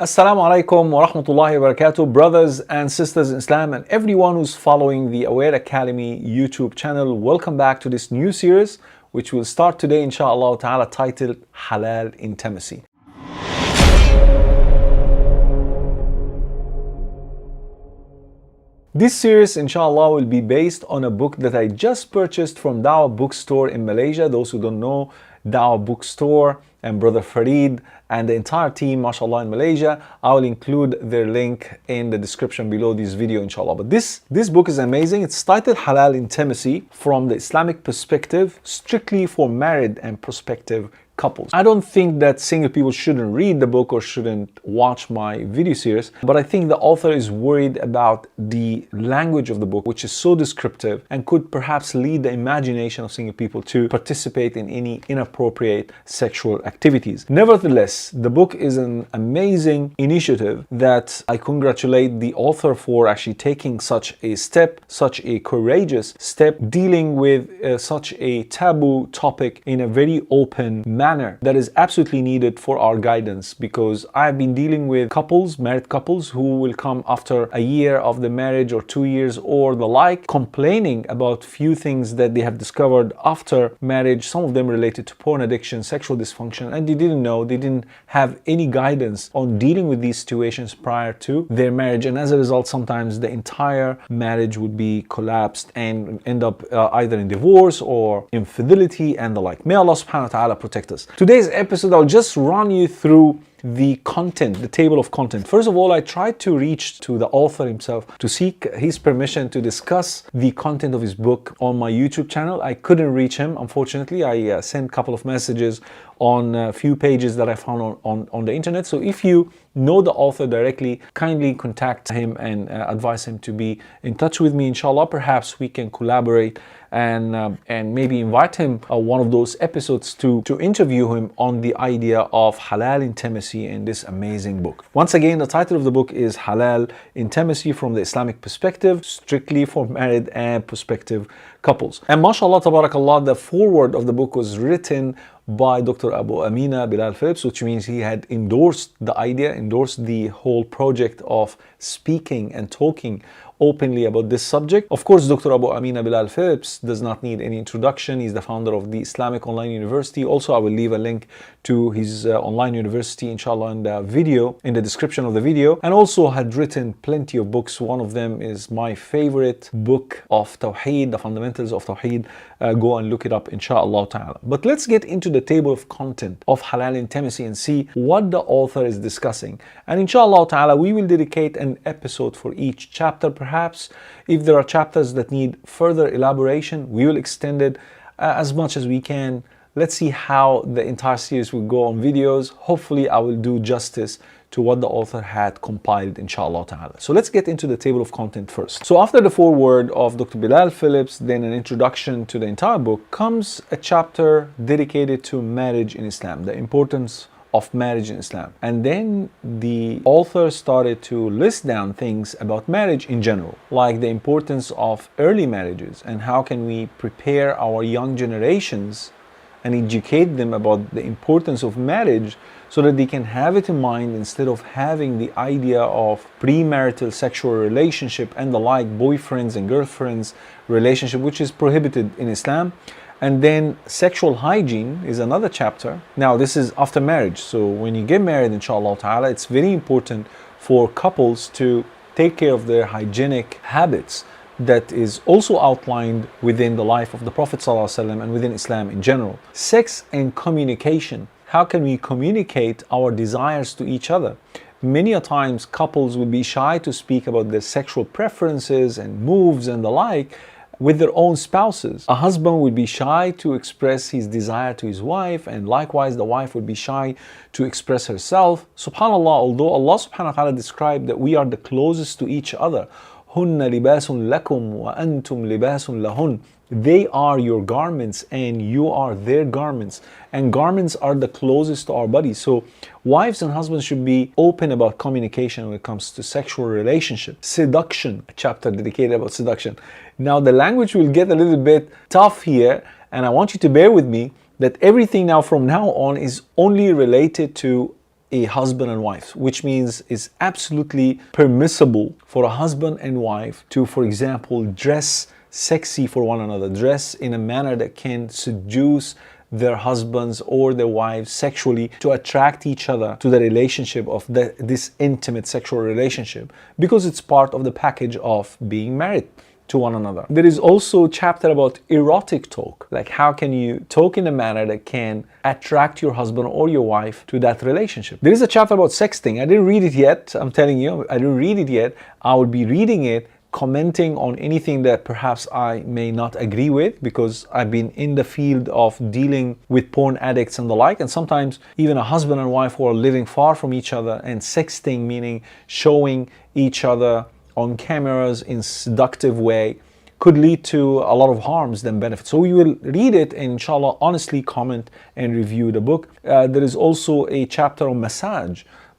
Assalamu alaikum wa rahmatullahi wa barakatuh, brothers and sisters in Islam, and everyone who's following the Wael Academy YouTube channel. Welcome back to this new series, which will start today, inshallah ta'ala, titled Halal Intimacy. This series, inshallah, will be based on a book that I just purchased from Dawah Bookstore in Malaysia. Those who don't know, Dawah Bookstore and Brother Farid and the entire team, mashallah, in Malaysia, I will include their link in the description below this video, inshallah. But this book is amazing. It's titled Halal Intimacy from the Islamic perspective, strictly for married and prospective couples. I don't think that single people shouldn't read the book or shouldn't watch my video series, but I think the author is worried about the language of the book, which is so descriptive and could perhaps lead the imagination of single people to participate in any inappropriate sexual activities. Nevertheless, the book is an amazing initiative that I congratulate the author for actually taking such a step, such a courageous step, dealing with such a taboo topic in a very open manner that is absolutely needed for our guidance, because I've been dealing with couples, married couples, who will come after a year of the marriage or 2 years or the like, complaining about few things that they have discovered after marriage, some of them related to porn addiction, sexual dysfunction, and they didn't know, they didn't have any guidance on dealing with these situations prior to their marriage, and as a result sometimes the entire marriage would be collapsed and end up either in divorce or infidelity and the like. May Allah subhanahu wa ta'ala protect us. Today's episode, I'll just run you through the content, the table of content. First of all, I tried to reach to the author himself to seek his permission to discuss the content of his book on my YouTube channel. I couldn't reach him, unfortunately. I sent a couple of messages on a few pages that I found on the internet. So if you know the author directly, kindly contact him and advise him to be in touch with me, inshallah. Perhaps we can collaborate and maybe invite him one of those episodes to interview him on the idea of halal intimacy in this amazing book. Once again, the title of the book is Halal Intimacy from the Islamic perspective, strictly for married and prospective couples. And mashallah, tabarakallah, the foreword of the book was written by Dr. Abu Amina Bilal Phillips, which means he had endorsed the idea, endorsed the whole project of speaking and talking openly about this subject. Of course, Dr. Abu Amina Bilal Phillips does not need any introduction. He's the founder of the Islamic Online University. Also, I will leave a link to his online university, inshallah, in the video, in the description of the video, and also had written plenty of books. One of them is my favorite book of Tawheed, the fundamentals of Tawheed. Go and look it up, inshallah ta'ala. But let's get into the table of content of Halal Intimacy and see what the author is discussing. And inshallah ta'ala, we will dedicate an episode for each chapter. Perhaps if there are chapters that need further elaboration, we will extend it as much as we can. Let's see how the entire series will go on videos. Hopefully I will do justice to what the author had compiled, inshallah ta'ala. So let's get into the table of content first. So after the foreword of Dr. Bilal Phillips, then an introduction to the entire book, comes a chapter dedicated to marriage in Islam, the importance of marriage in Islam. And then the author started to list down things about marriage in general, like the importance of early marriages and how can we prepare our young generations and educate them about the importance of marriage so that they can have it in mind instead of having the idea of premarital sexual relationship and the like, boyfriends and girlfriends relationship, which is prohibited in Islam. And then sexual hygiene is another chapter. Now this is after marriage. So when you get married, inshallah ta'ala, it's very important for couples to take care of their hygienic habits that is also outlined within the life of the Prophet ﷺ and within Islam in general. Sex and communication. How can we communicate our desires to each other? Many a times couples will be shy to speak about their sexual preferences and moves and the like with their own spouses. A husband would be shy to express his desire to his wife, and likewise the wife would be shy to express herself. SubhanAllah, although Allah subhanahu wa ta'ala described that we are the closest to each other, هُنَّ لِبَاسٌ لَكُمْ وَأَنْتُمْ لِبَاسٌ لَهُنْ. They are your garments and you are their garments. And garments are the closest to our bodies. So wives and husbands should be open about communication when it comes to sexual relationship. Seduction, a chapter dedicated about seduction. Now the language will get a little bit tough here, and I want you to bear with me that everything now from now on is only related to a husband and wife, which means it's absolutely permissible for a husband and wife to, for example, dress sexy for one another, dress in a manner that can seduce their husbands or their wives sexually, to attract each other to the relationship of this intimate sexual relationship, because it's part of the package of being married to one another. There is also a chapter about erotic talk, like how can you talk in a manner that can attract your husband or your wife to that relationship. There is a chapter about sexting. I didn't read it yet. I'm telling you, I didn't read it yet. I will be reading it, commenting on anything that perhaps I may not agree with, because I've been in the field of dealing with porn addicts and the like, and sometimes even a husband and wife who are living far from each other, and sexting, meaning showing each other on cameras in seductive way, could lead to a lot of harms than benefits. So we will read it and inshallah honestly comment and review the book. There is also a chapter on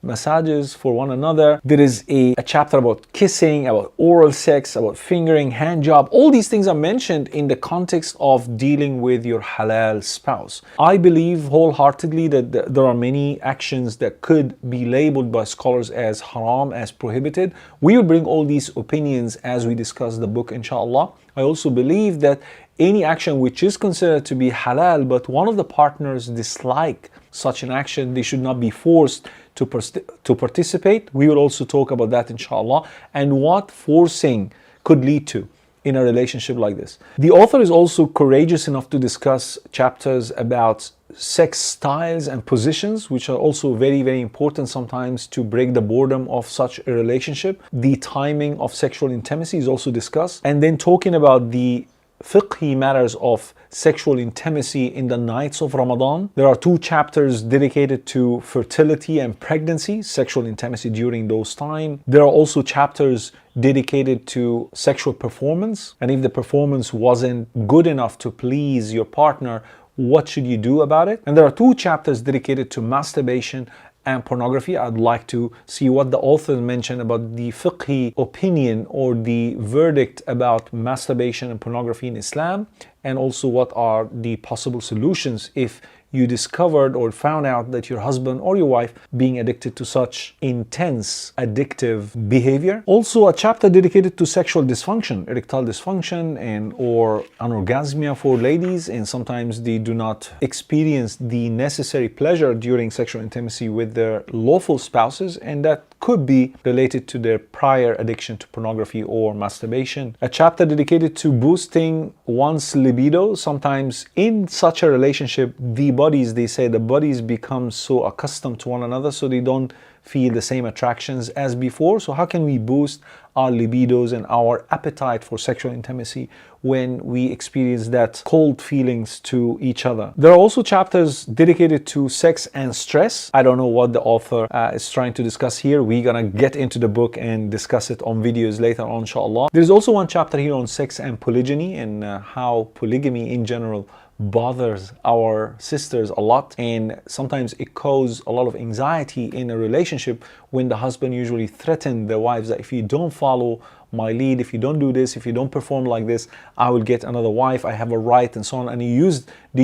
massages for one another. There is a chapter about kissing, about oral sex, about fingering, hand job. All these things are mentioned in the context of dealing with your halal spouse. I believe wholeheartedly that there are many actions that could be labeled by scholars as haram, as prohibited. We will bring all these opinions as we discuss the book, inshallah. I also believe that any action which is considered to be halal, but one of the partners dislike such an action, they should not be forced to participate. We will also talk about that, inshallah, and what forcing could lead to in a relationship like this. The author is also courageous enough to discuss chapters about sex styles and positions, which are also very, very important sometimes to break the boredom of such a relationship. The timing of sexual intimacy is also discussed. And then talking about the fiqhi matters of sexual intimacy in the nights of Ramadan. There are 2 chapters dedicated to fertility and pregnancy, sexual intimacy during those times. There are also chapters dedicated to sexual performance, and if the performance wasn't good enough to please your partner, what should you do about it? And there are 2 chapters dedicated to masturbation and pornography. I'd like to see what the author mentioned about the fiqhi opinion or the verdict about masturbation and pornography in Islam, and also what are the possible solutions if you discovered or found out that your husband or your wife being addicted to such intense addictive behavior. Also a chapter dedicated to sexual dysfunction, erectile dysfunction and or anorgasmia for ladies, and sometimes they do not experience the necessary pleasure during sexual intimacy with their lawful spouses, and that could be related to their prior addiction to pornography or masturbation. A chapter dedicated to boosting one's libido. Sometimes in such a relationship, the bodies become so accustomed to one another, so they don't feel the same attractions as before. So how can we boost our libidos and our appetite for sexual intimacy when we experience that cold feelings to each other? There are also chapters dedicated to sex and stress. I don't know what the author is trying to discuss here. We're gonna get into the book and discuss it on videos later on, inshallah. There's also one chapter here on sex and polygyny, and how polygamy in general bothers our sisters a lot, and sometimes it causes a lot of anxiety in a relationship when the husband usually threatens their wives that if you don't follow my lead, if you don't do this, if you don't perform like this, I will get another wife, I have a right, and so on. And they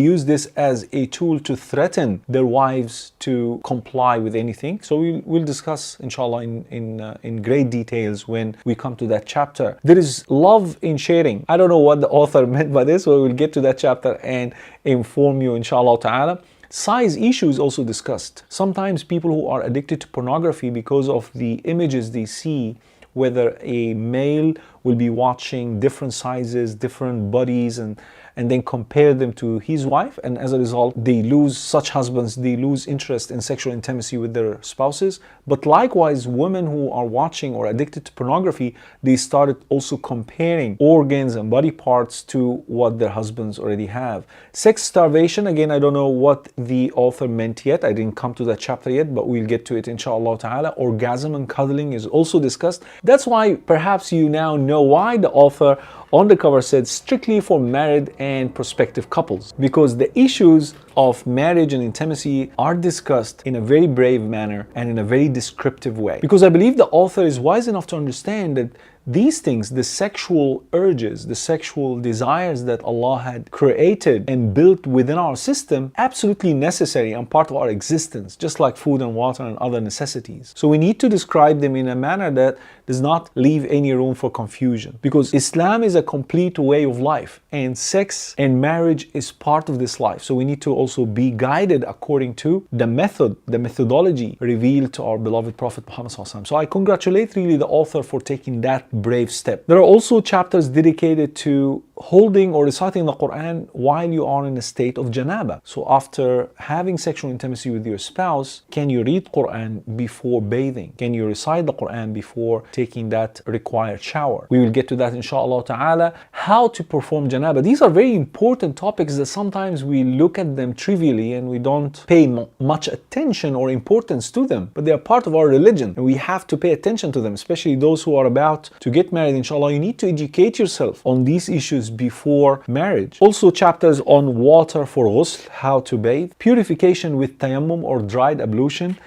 use this as a tool to threaten their wives to comply with anything. So we'll discuss, inshallah, in great details when we come to that chapter. There is love in sharing. I don't know what the author meant by this, but we'll get to that chapter and inform you, inshallah ta'ala. Size issues also discussed. Sometimes people who are addicted to pornography because of the images they see, whether a male will be watching different sizes, different bodies, and then compare them to his wife, and as a result they lose, such husbands, they lose interest in sexual intimacy with their spouses. But likewise, women who are watching or addicted to pornography, they started also comparing organs and body parts to what their husbands already have. Sex starvation, again, I don't know what the author meant yet. I didn't come to that chapter yet, but we'll get to it, inshallah ta'ala. Orgasm and cuddling is also discussed. That's why perhaps you now know why the author on the cover said strictly for married and prospective couples, because the issues of marriage and intimacy are discussed in a very brave manner and in a very descriptive way. Because I believe the author is wise enough to understand that these things, the sexual urges, the sexual desires that Allah had created and built within our system, absolutely necessary and part of our existence, just like food and water and other necessities. So we need to describe them in a manner that does not leave any room for confusion, because Islam is a complete way of life and sex and marriage is part of this life. So we need to also be guided according to the methodology revealed to our beloved Prophet Muhammad ﷺ. So I congratulate really the author for taking that brave step. There are also chapters dedicated to holding or reciting the Qur'an while you are in a state of janaba. So after having sexual intimacy with your spouse, can you read Qur'an before bathing? Can you recite the Qur'an before taking that required shower? We will get to that inshallah ta'ala. How to perform janaba. These are very important topics that sometimes we look at them trivially and we don't pay much attention or importance to them, but they are part of our religion and we have to pay attention to them, especially those who are about to get married. Inshallah, you need to educate yourself on these issues before marriage. Also chapters on water for ghusl, how to bathe, purification with tayammum or dried ablution,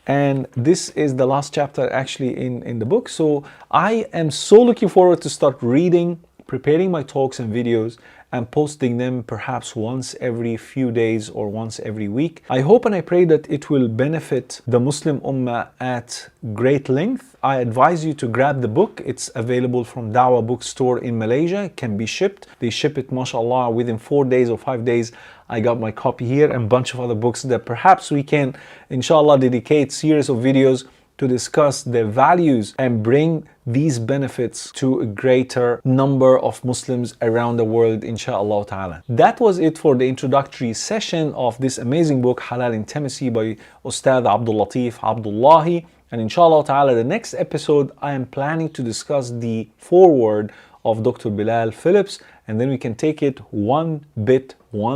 and this is the last chapter actually in the book. So I am so looking forward to start reading, preparing my talks and videos and posting them perhaps once every few days or once every week. I hope and I pray that it will benefit the Muslim Ummah at great length. I advise you to grab the book. It's available from Dawah Bookstore in Malaysia. It can be shipped. They ship it, mashallah, within 4 days or 5 days. I got my copy here and a bunch of other books that perhaps we can, inshallah, dedicate series of videos to discuss their values and bring these benefits to a greater number of Muslims around the world, inshallah ta'ala. That was it for the introductory session of this amazing book, Halal Intimacy by Ustad Abdul Latif Abdullahi. And inshallah ta'ala, the next episode, I am planning to discuss the foreword of Dr. Bilal Phillips, and then we can take it one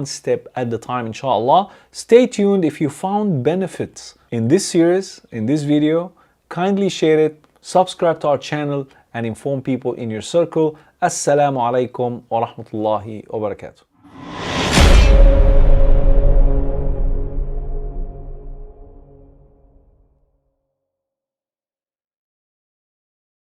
step at the time, inshallah. Stay tuned. If you found benefits in this series, in this video, kindly share it, subscribe to our channel, and inform people in your circle. Assalamu alaikum wa rahmatullahi wa barakatuh.